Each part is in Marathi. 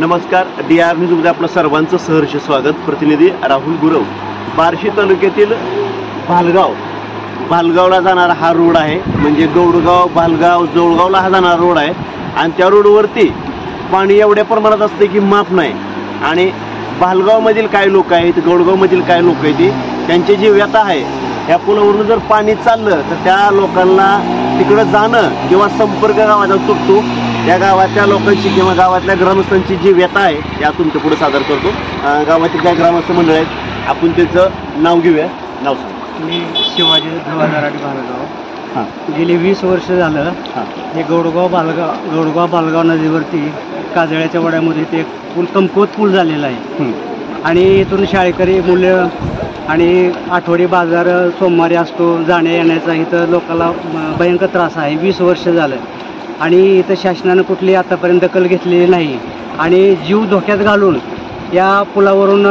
नमस्कार. DR न्यूजमध्ये आपलं सर्वांचं सहर्ष स्वागत. प्रतिनिधी राहुल गुरव. बार्शी तालुक्यातील भालगावला जाणारा हा रोड आहे. म्हणजे गौडगाव भालगाव जवळगावला हा जाणारा रोड आहे आणि त्या रोडवरती पाणी एवढ्या प्रमाणात असते की माप नाही. आणि भालगावमधील काय लोक आहेत, गौडगावमधील काय लोक आहेत, त्यांची जी व्यथा आहे, या पुलावरून जर पाणी चाललं तर त्या लोकांना तिकडं जाणं किंवा संपर्क गावाचा तुटतो. त्या गावातल्या लोकांची किंवा गावातल्या ग्रामस्थांची जी व्यथा आहे या तुमच्या पुढे सादर करतो. गावातील काय ग्रामस्थ मंडळ आहेत, आपण त्यांचं नाव घेऊया. नाव सांग. मी शिवाजी धुवादाराडी भालगाव. गेली 20 वर्ष झालं हे गौडगाव भालगाव नदीवरती काजळ्याच्या वड्यामध्ये ते पूल कमकुवत पूल झालेला आहे. आणि इथून शाळेकरी मुलं आणि आठवडी बाजार सोमवारी असतो, जाण्या येण्याचा इथं लोकांना भयंकर त्रास आहे. 20 वर्ष झालं आणि इथं शासनानं कुठली आतापर्यंत दखल घेतलेली नाही. आणि जीव धोक्यात घालून या पुलावरून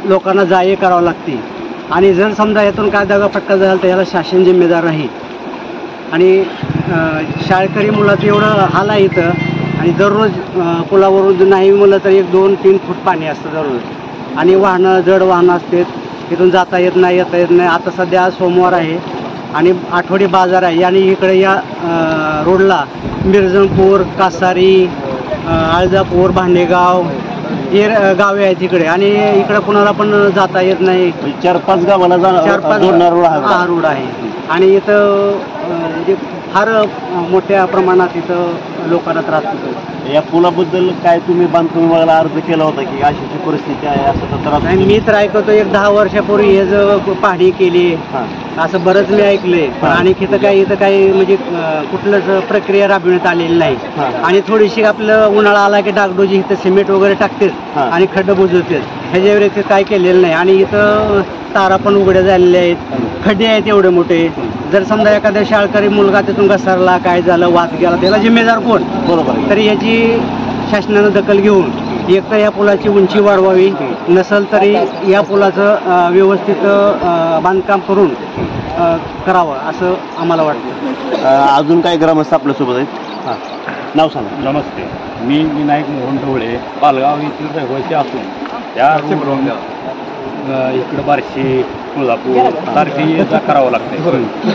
लोकांना जा-ये करावं लागते. आणि जर समजा यातून काय दगाफटका झाला तर याला शासन जिम्मेदार राहील. आणि शाळकरी मुलाचं एवढं हाल आहे इथं. आणि दररोज पुलावरून नाही म्हणलं तर 1-2-3 फूट पाणी असतं दररोज. आणि वाहनं जड वाहनं असतात, इथून जाता येत नाही, येता येत नाही. आता सध्या आज सोमवार आहे आणि आठवडी बाजार आहे. आणि इकडे या रोडला मिरजनपूर, कासारी, आळजापूर, भांडेगाव हे गावे आहेत इकडे. आणि इकडे कुणाला पण जाता येत नाही. 4-5 गावाला 4-5 हा रोड आहे. आणि इथं म्हणजे फार मोठ्या प्रमाणात इथं लोकांना त्रास होतो. या पुलाबद्दल काय तुम्ही बांधकाम विभागाला अर्ज केला होता की अशी परिस्थिती आहे असं त्रास? नाही, मी तर ऐकतो 10 वर्षापूर्वी हे जर पाहणी केली असं बरंच मी ऐकलंय. पण आणि इथं काही म्हणजे कुठलंच प्रक्रिया राबविण्यात आलेली नाही. आणि थोडीशी आपलं उन्हाळा आला की डागडोजी इथं सिमेंट वगैरे टाकतात आणि खड्डे बुजवतात. ह्याच्या व्यतिरिक्त काय केलेलं नाही. आणि इथं तारा पण उघड्या झालेल्या आहेत, खड्डे आहेत एवढे मोठे. जर समजा एखाद्या शाळकरी मुलगा तिथून घसरला, काय झालं, वाद गेला, त्याला जिम्मेदार कोण? बरोबर. तरी याची शासनानं दखल घेऊन एक तर या पुलाची उंची वाढवावी, नसेल तरी या पुलाचं व्यवस्थित बांधकाम करून करावं असं आम्हाला वाटतं. अजून काय ग्रामस्थ आपल्यासोबत आहेत? नाव सांगा. नमस्ते. मी विनायक मोहन ढवळे, पालगाव येथील रहिवासी असून त्या इकडं बार्शी, कोल्हापूर सारखी करावं लागतं.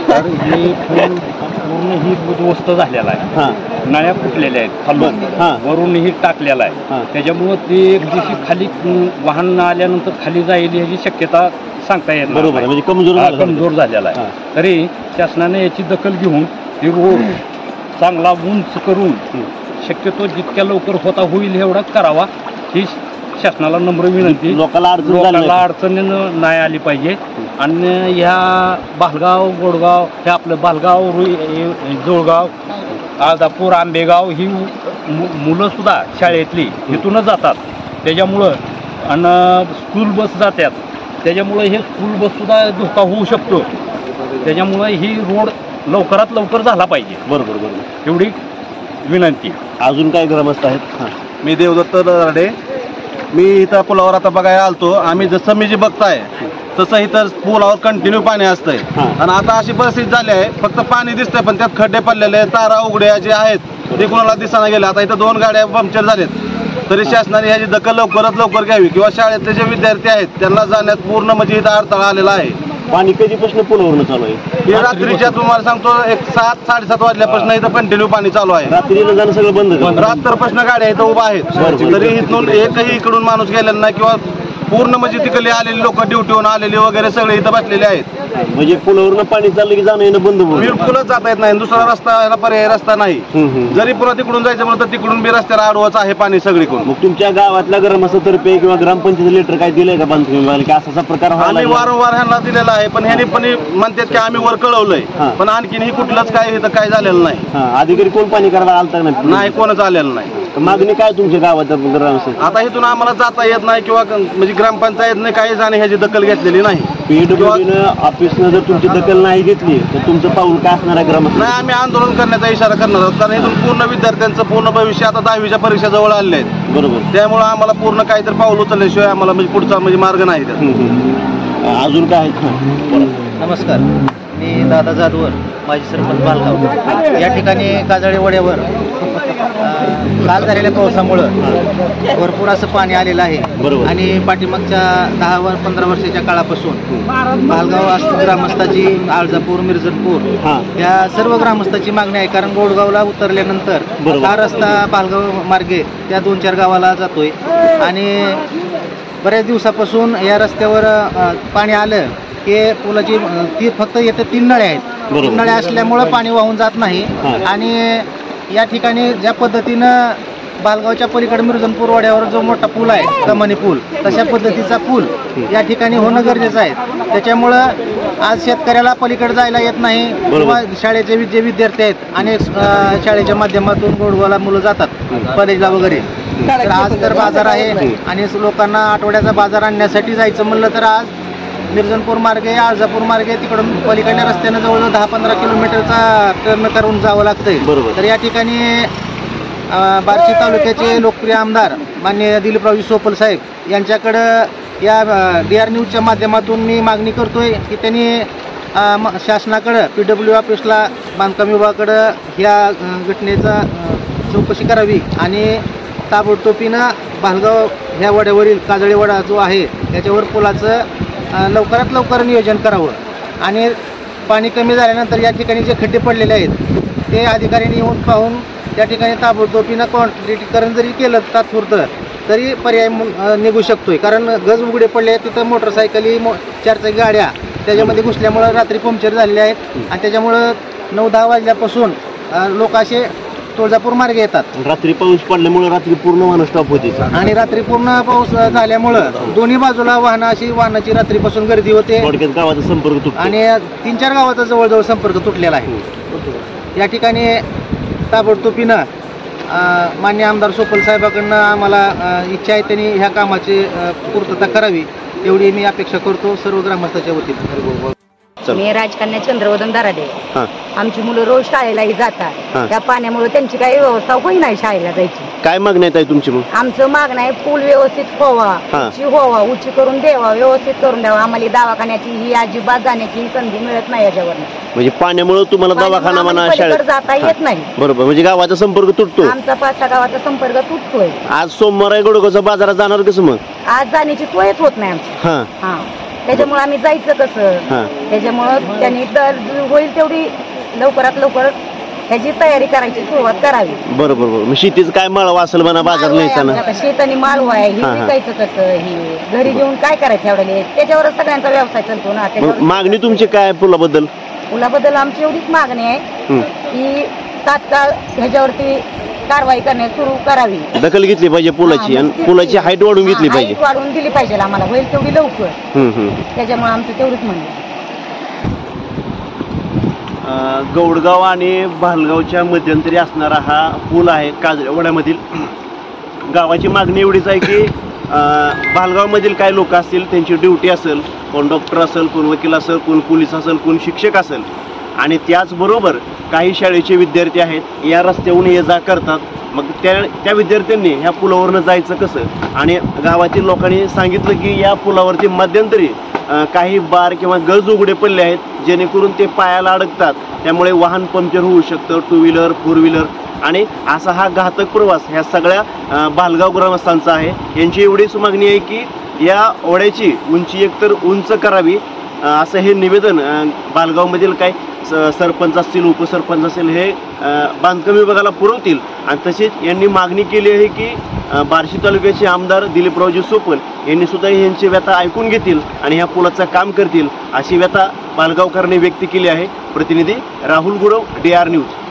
तर हे पूर्ण ही उद्ध्वस्त झालेला आहे. नळ्या फुटलेल्या आहेत खालून, वरून ही टाकलेला आहे. त्याच्यामुळं ते एक दिवशी खाली वाहन आल्यानंतर खाली जाईल ह्याची शक्यता सांगता येत नाही. बरोबर, म्हणजे कमजोर झालेला आहे. तरी शासनाने याची दखल घेऊन ही रोड चांगला उंच करून शक्यतो जितक्या लवकर होईल एवढा करावा ही शासनाला नम्र विनंती. लोकांना अडचण नाही आली पाहिजे. आणि ह्या भालगाव गोडगाव हे आपलं भालगाव जवळगाव आळजापूर आंबेगाव ही मुलं सुद्धा शाळेतली इथूनच जातात. त्याच्यामुळं आणि स्कूल बस जातात. त्याच्यामुळं हे स्कूल बस सुद्धा धोका होऊ शकतो. त्याच्यामुळं ही रोड लवकरात लवकर झाला पाहिजे. बरोबर एवढी विनंती. अजून काय ग्रामस्थ आहेत? मी देवदत्त दराडे. मी इथं पुलावर आता बघायला आलतो. आम्ही जसं मी जे बघताय तसं इथं पुलावर कंटिन्यू पाणी असतंय. आणि आता अशी परिस्थिती झाली आहे, फक्त पाणी दिसतंय पण त्यात खड्डे पडलेले, तारा उघड्या जे आहेत ते कोणाला दिसाना गेले. आता इथं 2 गाड्या पंक्चर झालेत. तरी शासनाने ह्याची दखल लवकरात लवकर घ्यावी किंवा शाळेतले जे विद्यार्थी आहेत त्यांना जाण्यात पूर्ण म्हणजे इथं अडथळा आलेला आहे. पाणी कधीपासून पुलावरून चालू आहे? हे रात्रीच्या तुम्हाला सांगतो 7-7:30 वाजल्यापासून इथं कंटिन्यू पाणी चालू आहे. रात्रीला जाणं सगळं बंद. रात्रपासून गाड्या इथं उभा आहेत. तरी इथून एकही इकडून माणूस गेलेला नाही किंवा पूर्ण म्हणजे तिकडे आलेले लोक ड्युटीवरून आलेले वगैरे सगळे इथं बसलेले आहेत. म्हणजे पुलावरून पाणी चाललं की जाणं येणं बंद होईल. बिलकुलच जाता येत नाही. दुसरा रस्ता याला पर्याय रस्ता नाही. जरी पुन्हा तिकडून जायचं म्हणलं तर तिकडून बी रस्त्याला आडवच आहे पाणी सगळीकडून. मग तुमच्या गावातल्या ग्रामस्थातर्फे किंवा ग्रामपंचायत लेटर काय दिलंय का बांधकाम विभागाला की असा प्रकार? आम्ही वारंवार ह्यांना दिलेला आहे पण ह्यांनी पण म्हणतात की आम्ही वर कळवलंय पण आणखीनही कुठलंच काय इथं काय झालेलं नाही. अधिकारी कोण पाणी करायला आलता नाही, कोणच आलेलं नाही. मागणी काय तुमच्या गावात ग्रामस्थ? आता इथून आम्हाला जाता येत नाही किंवा म्हणजे ग्रामपंचायतने काही जाणे ह्याची दखल घेतलेली नाही. पीडब्ल्यूडीनं ऑफिसनं जर तुमची दखल नाही घेतली तर तुमचं पाऊल काय असणार आहे ग्रामस्थ? नाही, आम्ही आंदोलन करण्याचा इशारा करणार आहोत. कारण इथून पूर्ण विद्यार्थ्यांचं पूर्ण भविष्य आता 10वीच्या परीक्षा जवळ आलेले आहेत. बरोबर. त्यामुळे आम्हाला पूर्ण काहीतरी पाऊल उचलल्याशिवाय आम्हाला म्हणजे पुढचा म्हणजे मार्ग नाही. अजून काय? नमस्कार. मी दादा जाधवर माजी सरपंच बालगाव. या ठिकाणी काजळे वड्यावर काल झालेल्या पावसामुळं भरपूर असं पाणी आलेलं आहे आणि पाठीमागच्या 10-15 वर्षाच्या काळापासून बालगाव असतील ग्रामस्थाची, आळजापूर, मिरजनपूर या सर्व ग्रामस्थाची मागणी आहे. कारण गोडगावला उतरल्यानंतर हा रस्ता बालगाव मार्गे त्या 2-4 गावाला जातोय आणि बऱ्याच दिवसापासून या रस्त्यावर पाणी आलं की पुलाची फक्त येथे 3 नळ्या आहेत. 3 नळ्या असल्यामुळं पाणी वाहून जात नाही आणि या ठिकाणी ज्या पद्धतीनं बालगावच्या पलीकडे मिरजनपूर वाड्यावर जो मोठा पूल आहे कमानी पूल, तशा पद्धतीचा पूल या ठिकाणी होणं गरजेचं आहे. त्याच्यामुळं आज शेतकऱ्याला पलीकडे जायला येत नाही किंवा शाळेचे जे विद्यार्थी आहेत अनेक शाळेच्या माध्यमातून गोडगावला मुलं जातात कॉलेजला वगैरे. तर आज तर बाजार आहे आणि लोकांना आठवड्याचा बाजार आणण्यासाठी जायचं म्हणलं तर आज मिरजनपूर मार्गे, आळजापूर मार्गे तिकडून पलीकडल्या रस्त्यानं जवळजवळ 10-15 किलोमीटरचा टर्न करून जावं लागतंय. तर या ठिकाणी बार्शी तालुक्याचे लोकप्रिय आमदार माननीय दिलीपरावजी सोपल साहेब यांच्याकडं या DR न्यूजच्या माध्यमातून मी मागणी करतोय की त्यांनी शासनाकडं PW ऑफिसला, बांधकाम विभागाकडं ह्या घटनेचा चौकशी करावी आणि ताबडतोबीनं भालगाव ह्या वड्यावरील काजळे वडा जो आहे त्याच्यावर पुलाचं लवकरात लवकर नियोजन करावं आणि पाणी कमी झाल्यानंतर या ठिकाणी जे खड्डे पडलेले आहेत ते अधिकाऱ्यांनी येऊन पाहून त्या ठिकाणी ताबडतोबीनं कॉन्क्रिटीकरण जरी केलं तात्पुरतं तरी पर्याय निघू शकतोय. कारण गज उघडे पडले तिथं मोटरसायकली, 4चाकी गाड्या त्याच्यामध्ये घुसल्यामुळं रात्री पंक्चर झालेले आहेत आणि त्याच्यामुळं 9-10 वाजल्यापासून लोक असे तुळजापूर मार्गे येतात. रात्री पाऊस पडल्यामुळे रात्री पूर्ण वाहनं स्टॉप होती आणि रात्री पूर्ण पाऊस झाल्यामुळं दोन्ही बाजूला वाहनाची रात्रीपासून गर्दी होते. थोडक्यात गावाचा संपर्क तुटतो आणि 3-4 गावाचा जवळजवळ संपर्क तुटलेला आहे. या ठिकाणी ताबडतोबीनं मान्य आमदार सोपल साहेबांकडनं आम्हाला इच्छा आहे त्यांनी ह्या कामाची पूर्तता करावी एवढी मी अपेक्षा करतो सर्व ग्रामस्थांच्या वतीने. मी राजकन्या चंद्रवदन दराडे. आमची मुलं रोज शाळेलाही जातात. त्या पाण्यामुळे त्यांची काही व्यवस्था होई नाही शाळेला जायची. काय मागणी आहे तुमची? मग आमचं मागणं आहे पूल व्यवस्थित व्हावा, उंची करून द्यावा, व्यवस्थित करून द्यावा. आम्हाला दवाखान्याची ही अजिबात जाण्याची संधी मिळत नाही याच्यावर. म्हणजे पाण्यामुळे तुम्हाला दवाखाना म्हणा, शाळेत जाता येत नाही. बरोबर, म्हणजे गावाचा संपर्क तुटतो. आमचा 5-6 गावाचा संपर्क तुटतोय. आज सोमवार आहे, गोडगावचा बाजारात जाणार कसं मग? आज जाण्याची सोयच होत नाही आमची. त्याच्यामुळे आम्ही जायचं कसं? त्याच्यामुळं त्यांनी होईल तेवढी लवकरात लवकर ह्याची तयारी करायची सुरुवात करावी. बरोबर. मग शेतीचं काय माळवा असेल म्हणा बाजार नाही, शेत आणि माळवा आहे, हे विकायचं कसं? हे घरी घेऊन काय करायचं एवढ्या? त्याच्यावरच सगळ्यांचा व्यवसाय चालतो ना. मागणी तुमची काय पुलाबद्दल? पुलाबद्दल आमची एवढीच मागणी आहे की तात्काळ ह्याच्यावरती कारवाई करण्यास सुरू करावी, दखल घेतली पाहिजे पुलाची आणि पुलाची हाईट वाढून घेतली पाहिजे, वाढवून दिली पाहिजे आम्हाला होईल तेवढी लवकर. त्याच्यामुळे आमचं तेवढंच म्हणणं. गौडगाव आणि भालगावच्या मध्यंतरी असणारा हा पूल आहे काजळे वड्यामधील. गावाची मागणी एवढीच आहे की भालगावमधील काही लोक असतील त्यांची ड्युटी असेल, कोण डॉक्टर असेल, कोण वकील असेल, कोण पोलीस असेल, कोण शिक्षक असेल आणि त्याचबरोबर काही शाळेचे विद्यार्थी आहेत या रस्त्यावरून ये जा करतात. मग त्या विद्यार्थ्यांनी ह्या पुलावरनं जायचं कसं? आणि गावातील लोकांनी सांगितलं की या पुलावरती मध्यंतरी काही बार किंवा गज उघडे पडले आहेत जेणेकरून ते पायाला अडकतात, त्यामुळे वाहन पंक्चर होऊ शकतं, 2 व्हीलर 4 व्हीलर. आणि असा हा घातक प्रवास ह्या सगळ्या भालगाव ग्रामस्थांचा आहे. यांची एवढीच मागणी आहे की या ओढ्याची उंची एकतर उंच करावी असं हे निवेदन भालगावमधील काही सरपंच असतील, उपसरपंच असेल हे बांधकाम विभागाला पुरवतील. आणि तसेच यांनी मागणी केली आहे की बार्शी तालुक्याचे आमदार दिलीपरावजी सोपल यांनी सुद्धा यांची व्यथा ऐकून घेतील आणि ह्या पुलाचं काम करतील अशी व्यथा भालगावकरांनी व्यक्त केली आहे. प्रतिनिधी राहुल गुरव, DR न्यूज.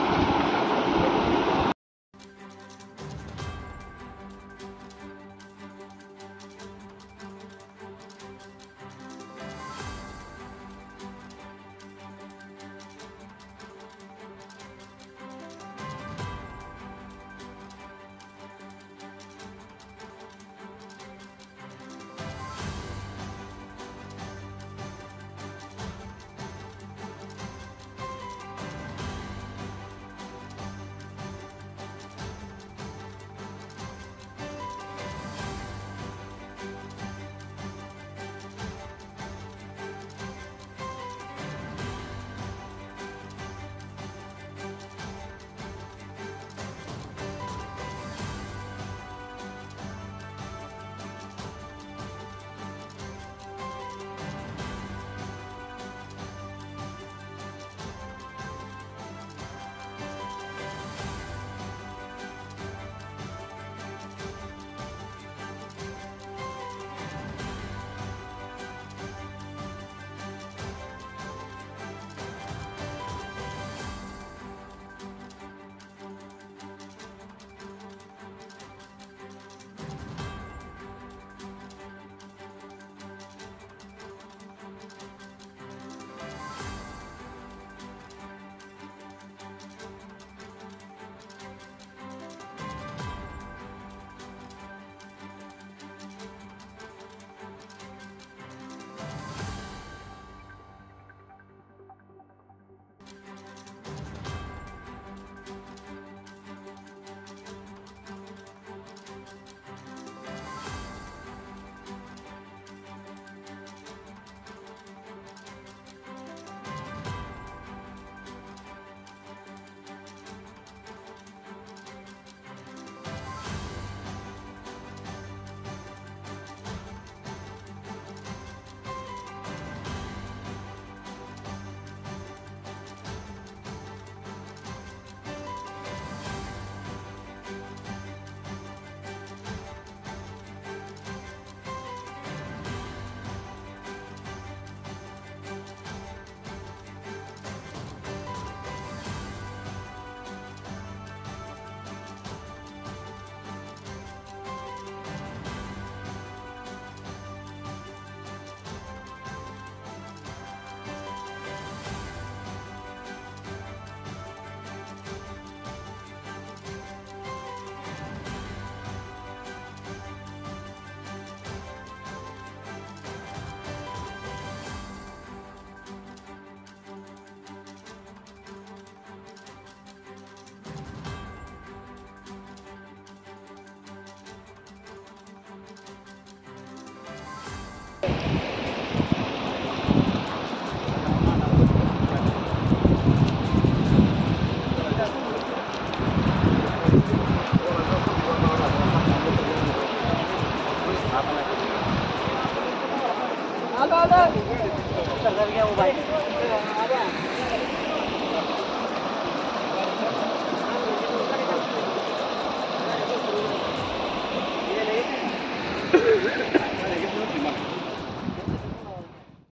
आता